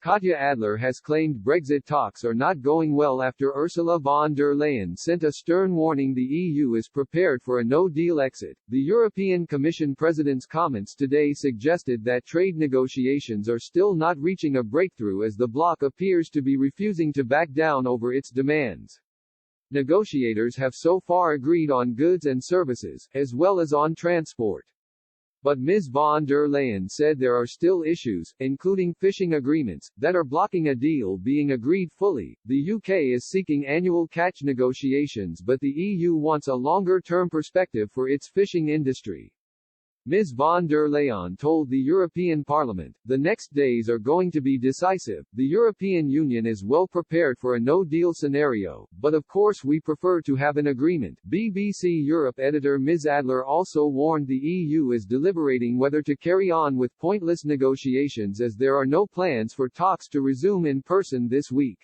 Katya Adler has claimed Brexit talks are not going well after Ursula von der Leyen sent a stern warning the EU is prepared for a no-deal exit. The European Commission President's comments today suggested that trade negotiations are still not reaching a breakthrough as the bloc appears to be refusing to back down over its demands. Negotiators have so far agreed on goods and services, as well as on transport. But Ms. von der Leyen said there are still issues, including fishing agreements, that are blocking a deal being agreed fully. The UK is seeking annual catch negotiations, but the EU wants a longer-term perspective for its fishing industry. Ms. von der Leyen told the European Parliament, "The next days are going to be decisive. The European Union is well prepared for a no-deal scenario, but of course we prefer to have an agreement." BBC Europe editor Ms. Adler also warned the EU is deliberating whether to carry on with pointless negotiations as there are no plans for talks to resume in person this week.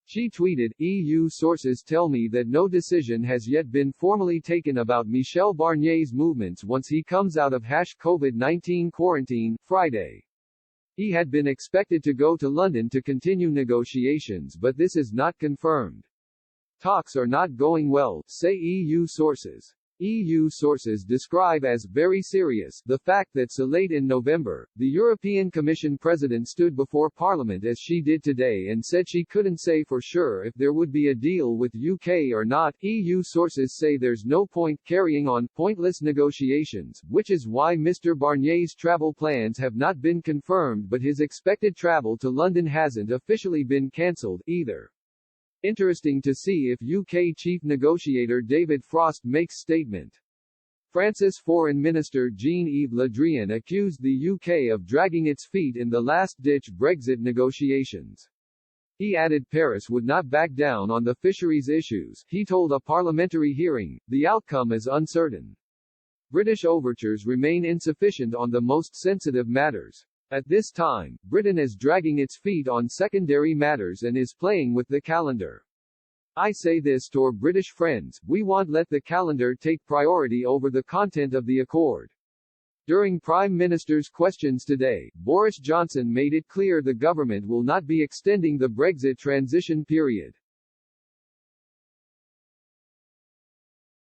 She tweeted, "EU sources tell me that no decision has yet been formally taken about Michel Barnier's movements once he comes out of COVID-19 quarantine, Friday. He had been expected to go to London to continue negotiations, but this is not confirmed. Talks are not going well, say EU sources." EU sources describe as very serious the fact that so late in November, the European Commission President stood before Parliament as she did today and said she couldn't say for sure if there would be a deal with UK or not. EU sources say there's no point carrying on pointless negotiations, which is why Mr. Barnier's travel plans have not been confirmed, but his expected travel to London hasn't officially been cancelled, either. Interesting to see if UK chief negotiator David Frost makes statement. France's Foreign Minister Jean-Yves Le Drian accused the UK of dragging its feet in the last-ditch Brexit negotiations. He added Paris would not back down on the fisheries issues. He told a parliamentary hearing, "The outcome is uncertain. British overtures remain insufficient on the most sensitive matters. At this time, Britain is dragging its feet on secondary matters and is playing with the calendar. I say this to our British friends, we won't let the calendar take priority over the content of the accord." During Prime Minister's questions today, Boris Johnson made it clear the government will not be extending the Brexit transition period.